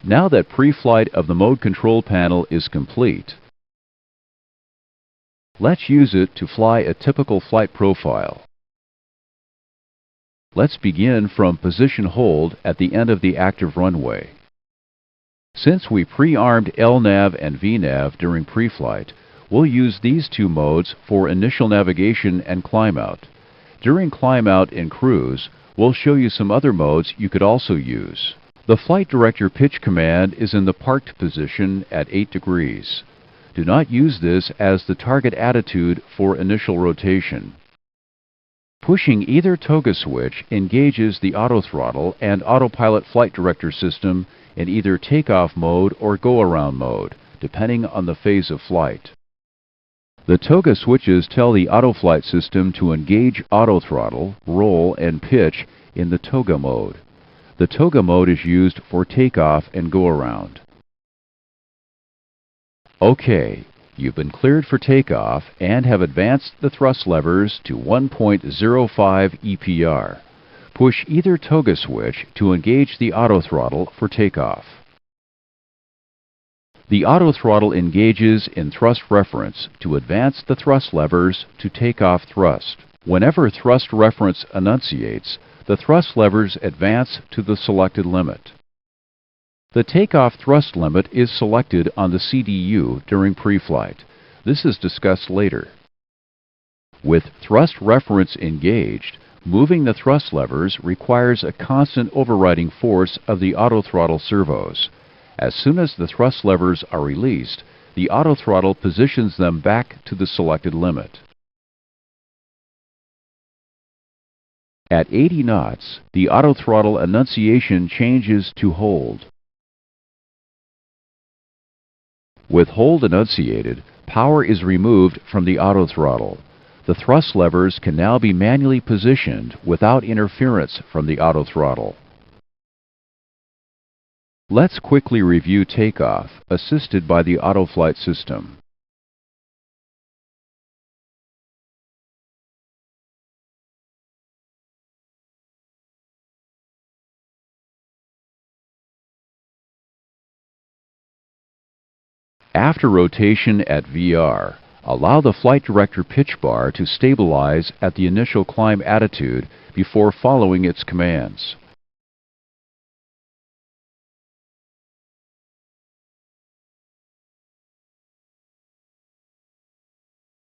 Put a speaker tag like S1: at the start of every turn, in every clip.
S1: Now that pre-flight of the mode control panel is complete, let's use it to fly a typical flight profile. Let's begin from position hold at the end of the active runway. Since we pre-armed LNAV and VNAV during pre-flight, we'll use these two modes for initial navigation and climb-out. During climb-out in cruise, we'll show you some other modes you could also use. The Flight Director pitch command is in the parked position at 8 degrees. Do not use this as the target attitude for initial rotation. Pushing either toga switch engages the autothrottle and autopilot flight director system in either takeoff mode or go-around mode, depending on the phase of flight. The toga switches tell the autoflight system to engage autothrottle, roll, and pitch in the toga mode. The toga mode is used for takeoff and go-around. Okay, you've been cleared for takeoff and have advanced the thrust levers to 1.05 EPR. Push either toga switch to engage the autothrottle for takeoff. The autothrottle engages in thrust reference to advance the thrust levers to takeoff thrust. Whenever thrust reference enunciates, the thrust levers advance to the selected limit. The takeoff thrust limit is selected on the CDU during pre-flight. This is discussed later. With thrust reference engaged, moving the thrust levers requires a constant overriding force of the autothrottle servos. As soon as the thrust levers are released, the autothrottle positions them back to the selected limit. At 80 knots, the autothrottle enunciation changes to hold. With hold enunciated, power is removed from the autothrottle. The thrust levers can now be manually positioned without interference from the autothrottle. Let's quickly review takeoff, assisted by the autoflight system. After rotation at VR, allow the Flight Director pitch bar to stabilize at the initial climb attitude before following its commands.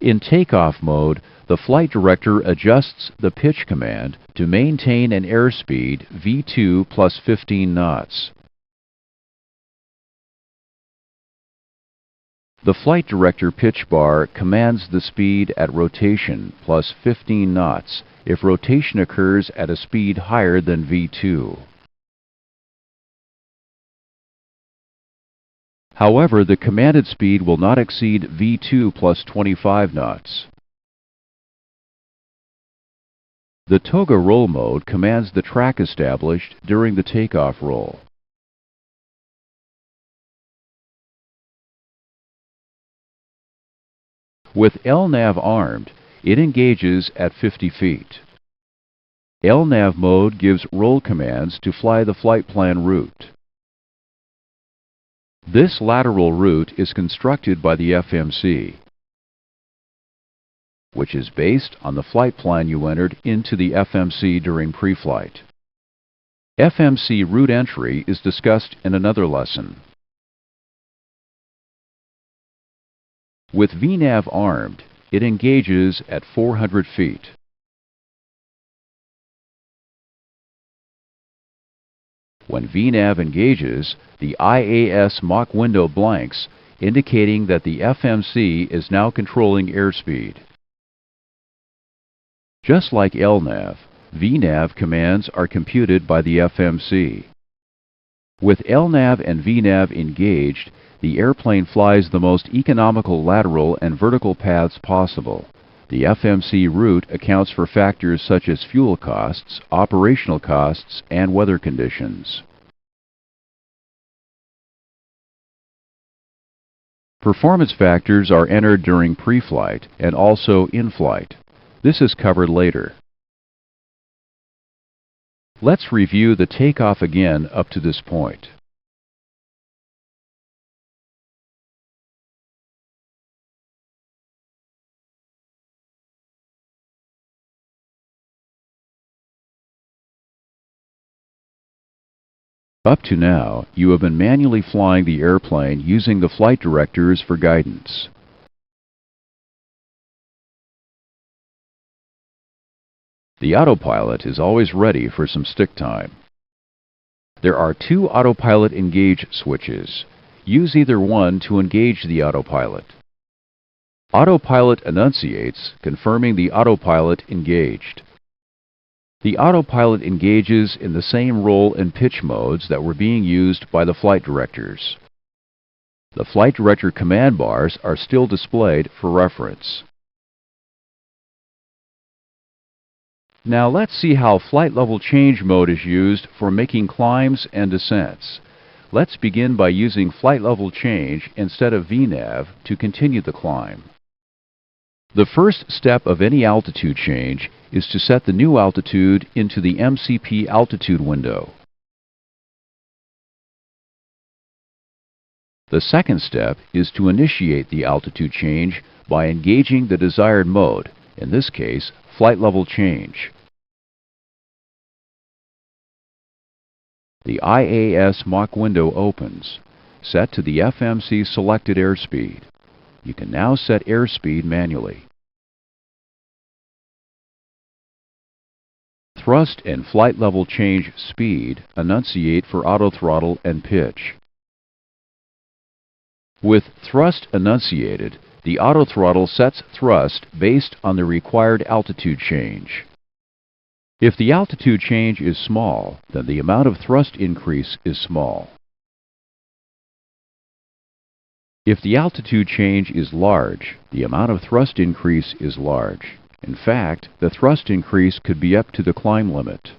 S1: In takeoff mode, the Flight Director adjusts the pitch command to maintain an airspeed V2 plus 15 knots. The Flight Director pitch bar commands the speed at rotation plus 15 knots if rotation occurs at a speed higher than V2. However, the commanded speed will not exceed V2 plus 25 knots. The toga roll mode commands the track established during the takeoff roll. With LNAV armed, it engages at 50 feet. LNAV mode gives roll commands to fly the flight plan route. This lateral route is constructed by the FMC, which is based on the flight plan you entered into the FMC during pre-flight. FMC route entry is discussed in another lesson. With VNAV armed, it engages at 400 feet. When VNAV engages, the IAS Mach window blanks, indicating that the FMC is now controlling airspeed. Just like LNAV, VNAV commands are computed by the FMC. With LNAV and VNAV engaged, the airplane flies the most economical lateral and vertical paths possible. The FMC route accounts for factors such as fuel costs, operational costs, and weather conditions. Performance factors are entered during pre-flight and also in-flight. This is covered later. Let's review the takeoff again up to this point. Up to now, you have been manually flying the airplane using the flight directors for guidance. The autopilot is always ready for some stick time. There are two autopilot engage switches. Use either one to engage the autopilot. Autopilot enunciates, confirming the autopilot engaged. The autopilot engages in the same roll and pitch modes that were being used by the flight directors. The flight director command bars are still displayed for reference. Now let's see how flight level change mode is used for making climbs and descents. Let's begin by using flight level change instead of VNAV to continue the climb. The first step of any altitude change is to set the new altitude into the MCP altitude window. The second step is to initiate the altitude change by engaging the desired mode, in this case, flight level change. The IAS Mach window opens. Set to the FMC selected airspeed. You can now set airspeed manually. Thrust and flight level change speed enunciate for autothrottle and pitch. With thrust enunciated, the autothrottle sets thrust based on the required altitude change. If the altitude change is small, then the amount of thrust increase is small. If the altitude change is large, the amount of thrust increase is large. In fact, the thrust increase could be up to the climb limit.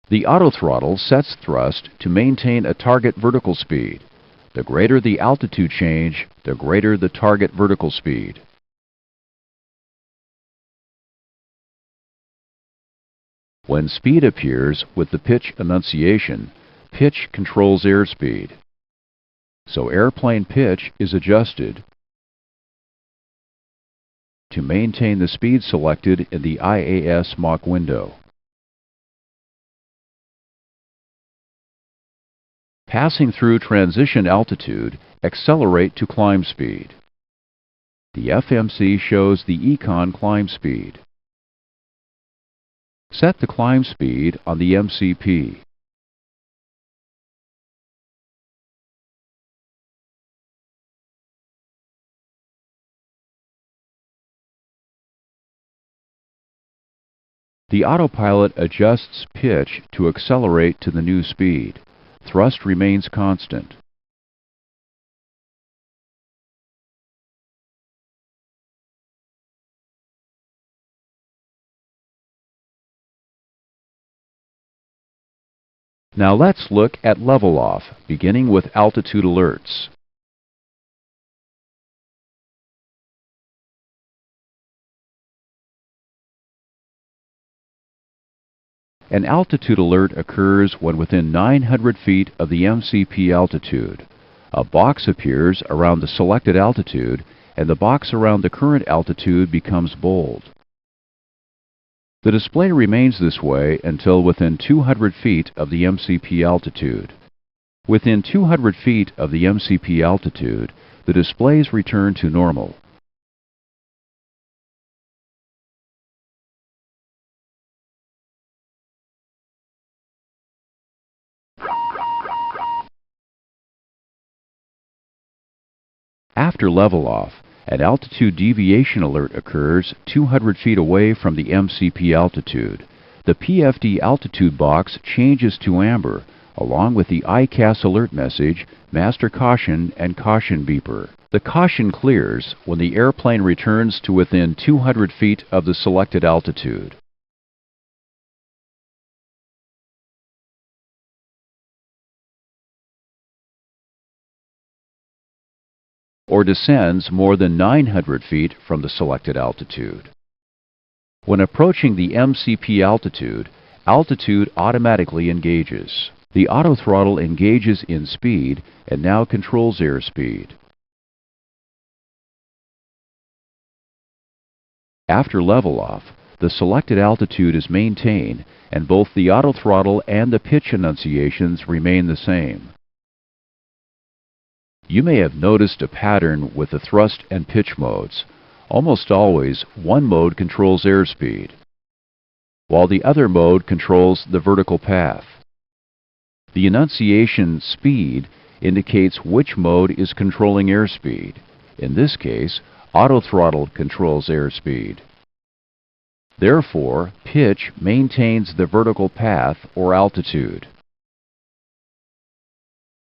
S1: The autothrottle sets thrust to maintain a target vertical speed. The greater the altitude change, the greater the target vertical speed. When speed appears with the pitch enunciation, pitch controls airspeed. So airplane pitch is adjusted to maintain the speed selected in the IAS Mach window. Passing through transition altitude, accelerate to climb speed. The FMC shows the Econ climb speed. Set the climb speed on the MCP. The autopilot adjusts pitch to accelerate to the new speed. Thrust remains constant. Now let's look at level off, beginning with altitude alerts. An altitude alert occurs when within 900 feet of the MCP altitude. A box appears around the selected altitude, and the box around the current altitude becomes bold. The display remains this way until within 200 feet of the MCP altitude. Within 200 feet of the MCP altitude, the displays return to normal. After level off, an altitude deviation alert occurs 200 feet away from the MCP altitude. The PFD altitude box changes to amber, along with the ICAS alert message, master caution, and caution beeper. The caution clears when the airplane returns to within 200 feet of the selected altitude. Or descends more than 900 feet from the selected altitude. When approaching the MCP altitude, altitude automatically engages. The autothrottle engages in speed and now controls airspeed. After level off, the selected altitude is maintained and both the autothrottle and the pitch enunciations remain the same. You may have noticed a pattern with the thrust and pitch modes. Almost always, one mode controls airspeed, while the other mode controls the vertical path. The enunciation speed indicates which mode is controlling airspeed. In this case, autothrottle controls airspeed. Therefore, pitch maintains the vertical path or altitude.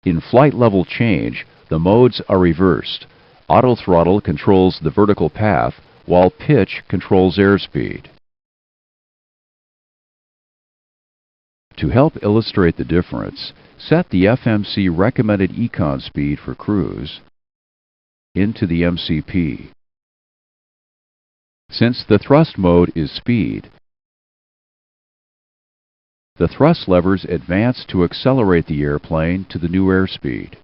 S1: In flight level change, the modes are reversed. Autothrottle controls the vertical path, while pitch controls airspeed. To help illustrate the difference, set the FMC recommended econ speed for cruise into the MCP. Since the thrust mode is speed, the thrust levers advance to accelerate the airplane to the new airspeed.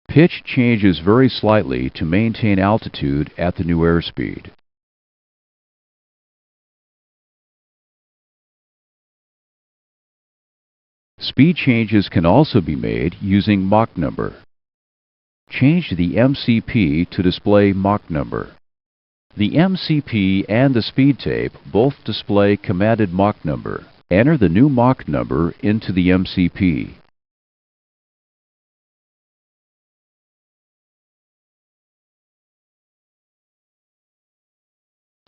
S1: Pitch changes very slightly to maintain altitude at the new airspeed. Speed changes can also be made using Mach number. Change the MCP to display Mach number. The MCP and the speed tape both display commanded Mach number. Enter the new Mach number into the MCP.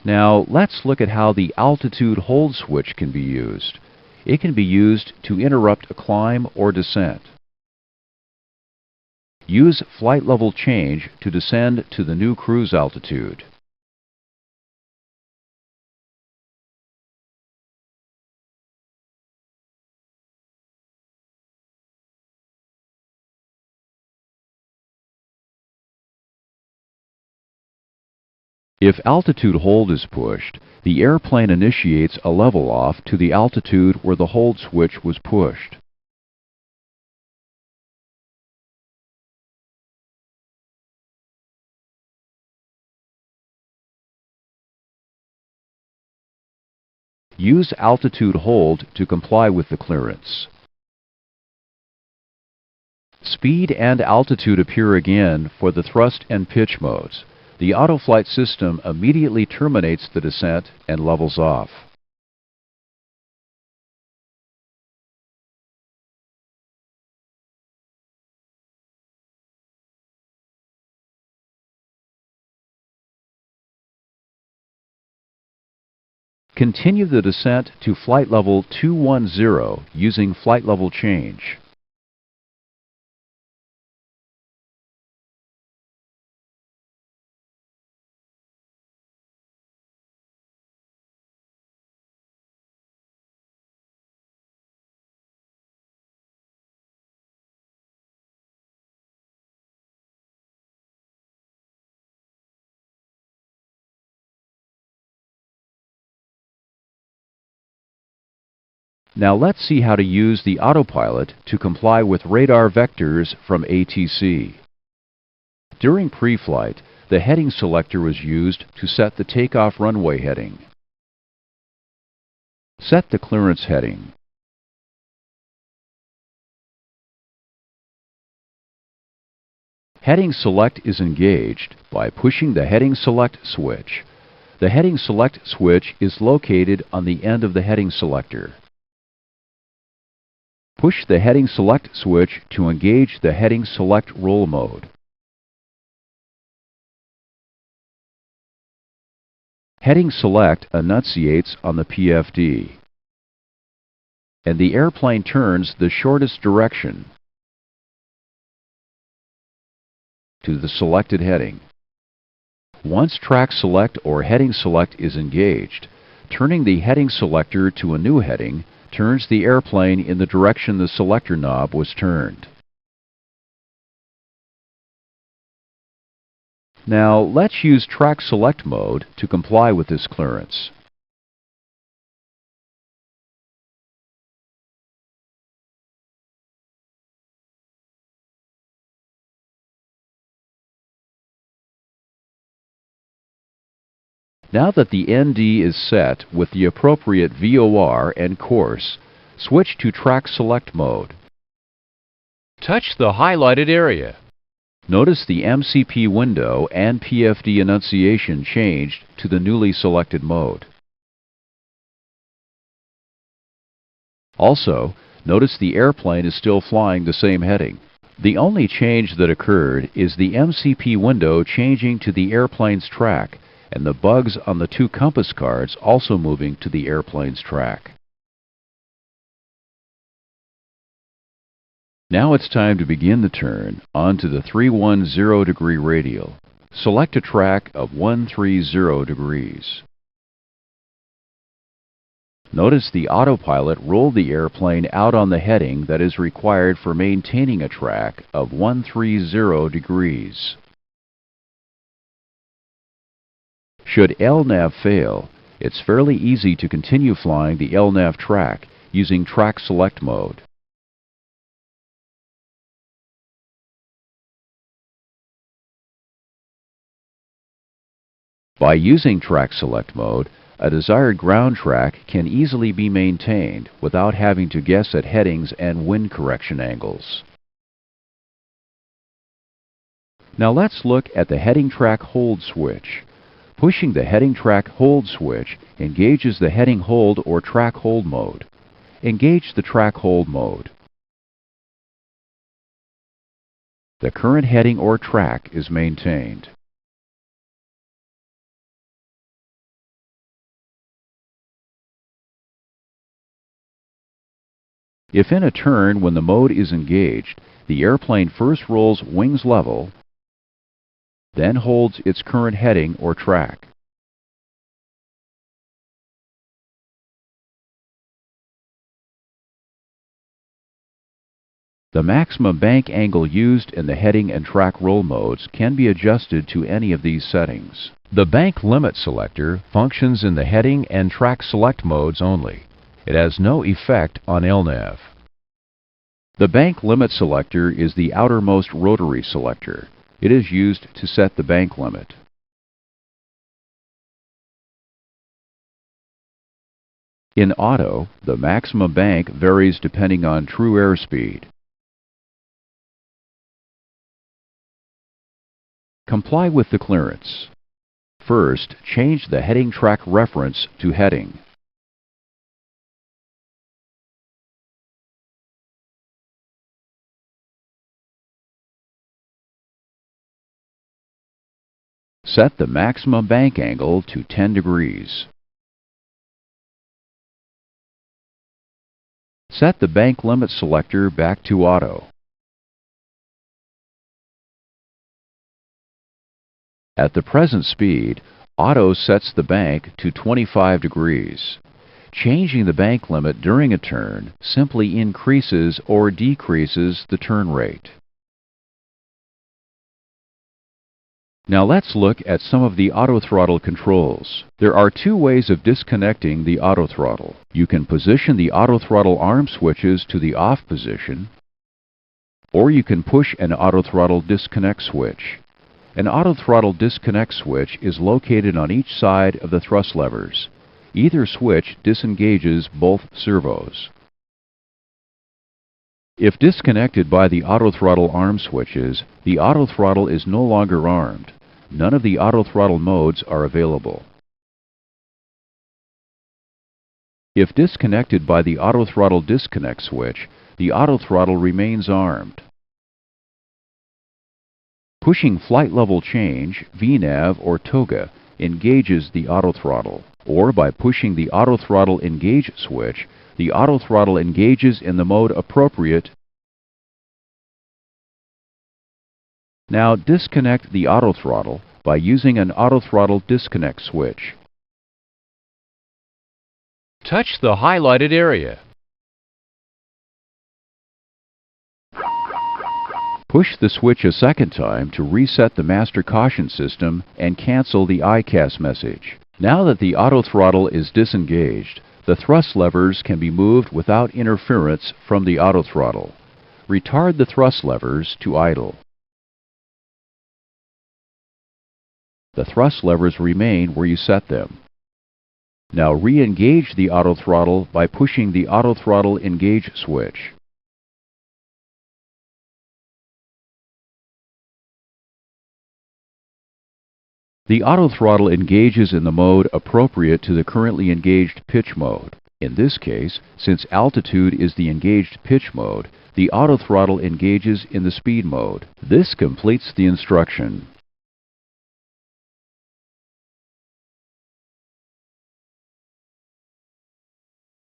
S1: Now let's look at how the altitude hold switch can be used. It can be used to interrupt a climb or descent. Use flight level change to descend to the new cruise altitude. If altitude hold is pushed, the airplane initiates a level off to the altitude where the hold switch was pushed. Use altitude hold to comply with the clearance. Speed and altitude appear again for the thrust and pitch modes. The autoflight system immediately terminates the descent and levels off. Continue the descent to flight level 210 using flight level change. Now let's see how to use the autopilot to comply with radar vectors from ATC. During pre-flight, the heading selector was used to set the takeoff runway heading. Set the clearance heading. Heading Select is engaged by pushing the Heading Select switch. The Heading Select switch is located on the end of the heading selector. Push the Heading Select switch to engage the Heading Select roll mode. Heading Select enunciates on the PFD, and the airplane turns the shortest direction to the selected heading. Once Track Select or Heading Select is engaged, turning the heading selector to a new heading turns the airplane in the direction the selector knob was turned. Now let's use Track Select mode to comply with this clearance. Now that the ND is set with the appropriate VOR and course, switch to Track Select mode. Touch the highlighted area. Notice the MCP window and PFD enunciation changed to the newly selected mode. Also, notice the airplane is still flying the same heading. The only change that occurred is the MCP window changing to the airplane's track and the bugs on the two compass cards also moving to the airplane's track. Now it's time to begin the turn onto the 310-degree radial. Select a track of 130 degrees. Notice the autopilot rolled the airplane out on the heading that is required for maintaining a track of 130 degrees. Should LNAV fail, it's fairly easy to continue flying the LNAV track using Track Select mode. By using Track Select mode, a desired ground track can easily be maintained without having to guess at headings and wind correction angles. Now let's look at the heading track hold switch. Pushing the heading track hold switch engages the heading hold or track hold mode. Engage the track hold mode. The current heading or track is maintained. If in a turn when the mode is engaged, the airplane first rolls wings level, then holds its current heading or track. The maximum bank angle used in the heading and track roll modes can be adjusted to any of these settings. The bank limit selector functions in the heading and track select modes only. It has no effect on LNAV. The bank limit selector is the outermost rotary selector. It is used to set the bank limit. In auto, the maximum bank varies depending on true airspeed. Comply with the clearance. First, change the heading track reference to heading. Set the maximum bank angle to 10 degrees. Set the bank limit selector back to auto. At the present speed, auto sets the bank to 25 degrees. Changing the bank limit during a turn simply increases or decreases the turn rate. Now let's look at some of the autothrottle controls. There are two ways of disconnecting the autothrottle. You can position the autothrottle arm switches to the off position, or you can push an autothrottle disconnect switch. An autothrottle disconnect switch is located on each side of the thrust levers. Either switch disengages both servos. If disconnected by the autothrottle arm switches, the autothrottle is no longer armed. None of the autothrottle modes are available. If disconnected by the autothrottle disconnect switch, the autothrottle remains armed. Pushing flight level change, VNAV or TOGA, engages the autothrottle, or by pushing the autothrottle engage switch, the autothrottle engages in the mode appropriate. Now disconnect the autothrottle by using an autothrottle disconnect switch. Touch the highlighted area. Push the switch a second time to reset the master caution system and cancel the ICAS message. Now that the autothrottle is disengaged, the thrust levers can be moved without interference from the autothrottle. Retard the thrust levers to idle. The thrust levers remain where you set them. Now re-engage the autothrottle by pushing the autothrottle engage switch. The autothrottle engages in the mode appropriate to the currently engaged pitch mode. In this case, since altitude is the engaged pitch mode, the autothrottle engages in the speed mode. This completes the instruction.